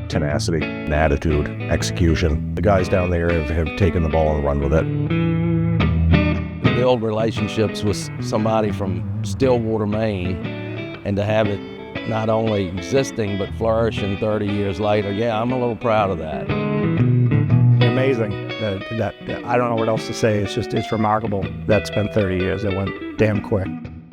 tenacity, and attitude, execution. The guys down there have taken the ball and run with it. Build relationships with somebody from Stillwater, Maine, and to have it not only existing but flourishing 30 years later, yeah, I'm a little proud of that. Amazing. That I don't know what else to say. It's remarkable. That's been 30 years. It went damn quick. In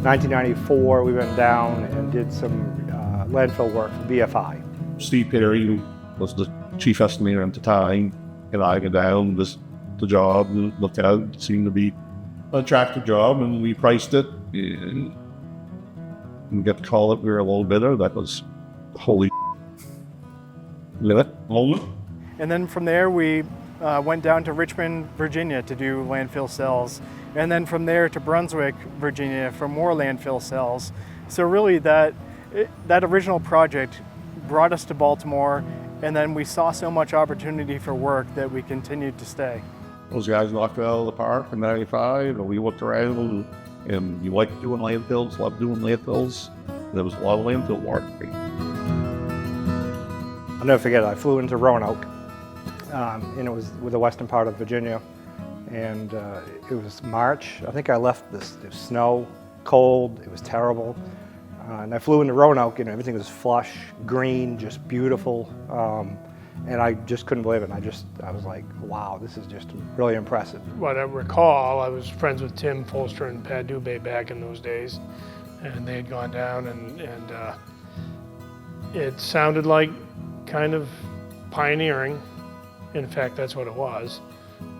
1994, we went down and did some landfill work for BFI. Steve Perry was the chief estimator at the time, and I got down, visited the job, and looked at it. It seemed to be an attractive job, and we priced it. And we got to call it, we were a little bitter. That was holy moment. And then from there, we went down to Richmond, Virginia to do landfill cells. And then from there to Brunswick, Virginia for more landfill cells. So really that original project brought us to Baltimore, and then we saw so much opportunity for work that we continued to stay. Those guys knocked it out of the park in 95, and we looked around, and you liked doing landfills, loved doing landfills. There was a lot of landfill work. I'll never forget it. I flew into Roanoke, and it was with the western part of Virginia, and it was March. I think I left there was snow, cold, it was terrible. And I flew into Roanoke, and everything was flush, green, just beautiful. And I just couldn't believe it. I was like, wow, this is just really impressive. What I recall, I was friends with Tim Folster and Pat Dubé back in those days, and they had gone down, and it sounded like kind of pioneering. In fact, that's what it was,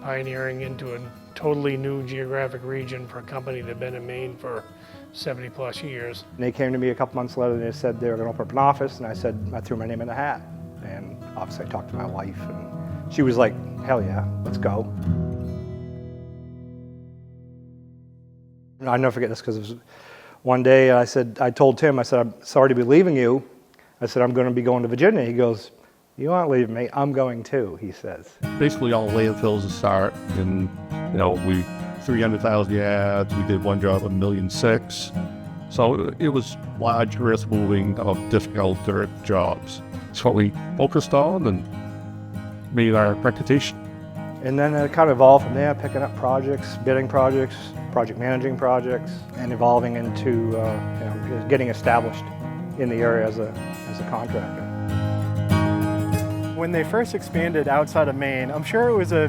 pioneering into a totally new geographic region for a company that had been in Maine for 70 plus years. And they came to me a couple months later and they said they were going to open up an office, and I threw my name in the hat. And obviously I talked to my wife, and she was like, hell yeah, let's go. And I'll never forget this, because it was one day I told Tim, I said, I'm sorry to be leaving you. I said, I'm going to be going to Virginia. He goes, you aren't leaving me, I'm going too, he says. Basically all landfills to start, and we 300,000 yards, we did one job of $1.6 million. So it was large earth moving of difficult dirt jobs. That's what we focused on and made our reputation. And then it kind of evolved from there, picking up projects, bidding projects, project managing projects, and evolving into getting established in the area as a contractor. When they first expanded outside of Maine, I'm sure it was a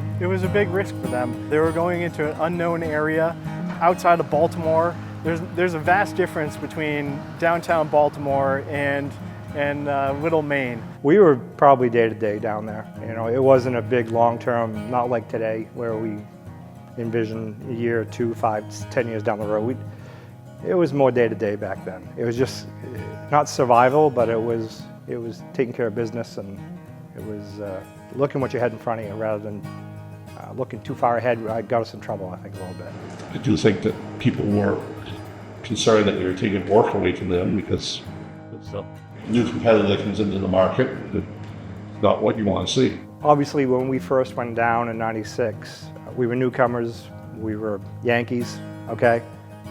big risk for them. They were going into an unknown area outside of Baltimore. There's a vast difference between downtown Baltimore and Little Maine. We were probably day-to-day down there. It wasn't a big long-term, not like today, where we envision a year, 2, 5, 10 years down the road. It was more day-to-day back then. It was just not survival, but it was taking care of business, and it was looking what you had in front of you rather than looking too far ahead. It got us in trouble, I think, a little bit. I do think that people were concerned that you were taking work away from them, because it's a new competitor that comes into the market. It's not what you want to see. Obviously, when we first went down in '96, we were newcomers. We were Yankees, okay?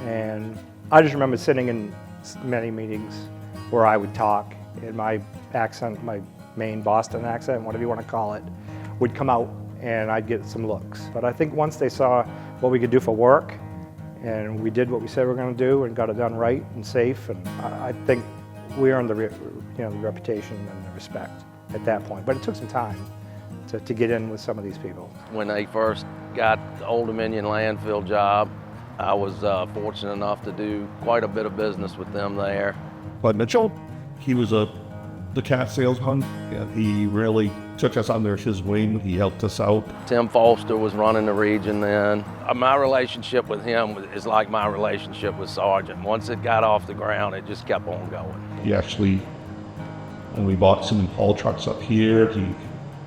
And I just remember sitting in many meetings where I would talk, and my accent, my Maine Boston accent, whatever you want to call it, would come out, and I'd get some looks. But I think once they saw what we could do for work, and we did what we said we were going to do and got it done right and safe, and I think we earned the reputation and the respect at that point. But it took some time to get in with some of these people. When they first got the Old Dominion landfill job, I was fortunate enough to do quite a bit of business with them there. But Mitchell, he was the cat salesman, and he really took us under his wing. He helped us out. Tim Folster was running the region then. My relationship with him is like my relationship with Sargent. Once it got off the ground, it just kept on going. He actually, when we bought some haul trucks up here, he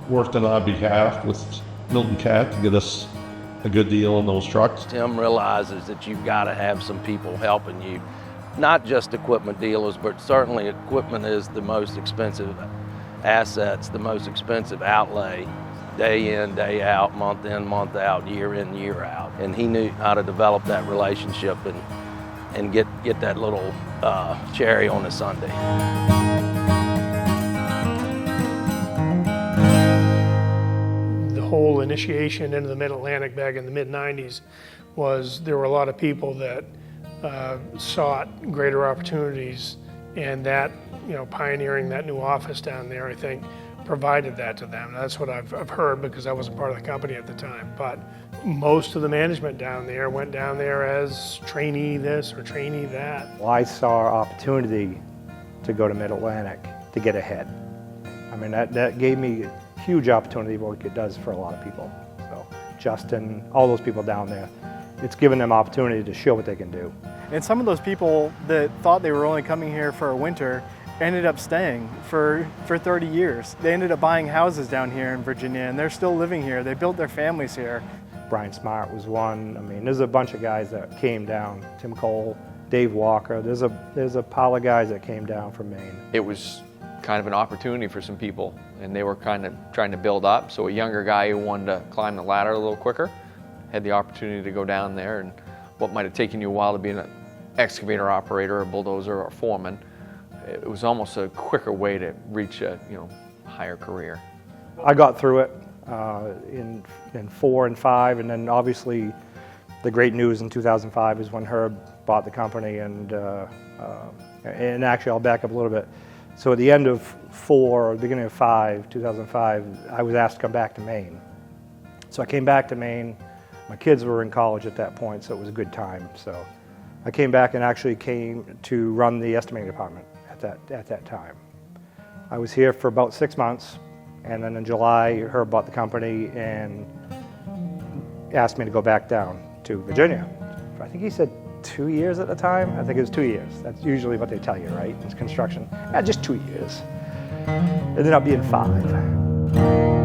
worked on our behalf with Milton Cat to get us a good deal on those trucks. Tim realizes that you've got to have some people helping you. Not just equipment dealers, but certainly equipment is the most expensive assets, the most expensive outlay. day in, day out, month in, month out, year in, year out. And he knew how to develop that relationship and get that little cherry on the sundae. The whole initiation into the Mid-Atlantic back in the mid-90s was there were a lot of people that sought greater opportunities, and that, pioneering that new office down there, I think, provided that to them. That's what I've heard, because I wasn't part of the company at the time. But most of the management down there went down there as trainee this or trainee that. Well, I saw opportunity to go to Mid-Atlantic to get ahead. I mean, that gave me a huge opportunity of what it does for a lot of people. So Justin, all those people down there, it's given them opportunity to show what they can do. And some of those people that thought they were only coming here for a winter ended up staying for 30 years. They ended up buying houses down here in Virginia, and they're still living here. They built their families here. Brian Smart was one. I mean, there's a bunch of guys that came down. Tim Cole, Dave Walker. There's a pile of guys that came down from Maine. It was kind of an opportunity for some people, and they were kind of trying to build up. So a younger guy who wanted to climb the ladder a little quicker had the opportunity to go down there, and what might have taken you a while to be an excavator operator, a bulldozer, or a foreman, it was almost a quicker way to reach a higher career. I got through it in 4 and 5, and then obviously the great news in 2005 is when Herb bought the company, and actually I'll back up a little bit. So at the end of 4, or the beginning of 2005, I was asked to come back to Maine. So I came back to Maine. My kids were in college at that point, so it was a good time. So I came back and actually came to run the estimating department at that time. I was here for about 6 months, and then in July, Herb bought the company and asked me to go back down to Virginia. I think he said 2 years at the time. I think it was 2 years. That's usually what they tell you, right? It's construction. Yeah, just 2 years. It ended up being 5.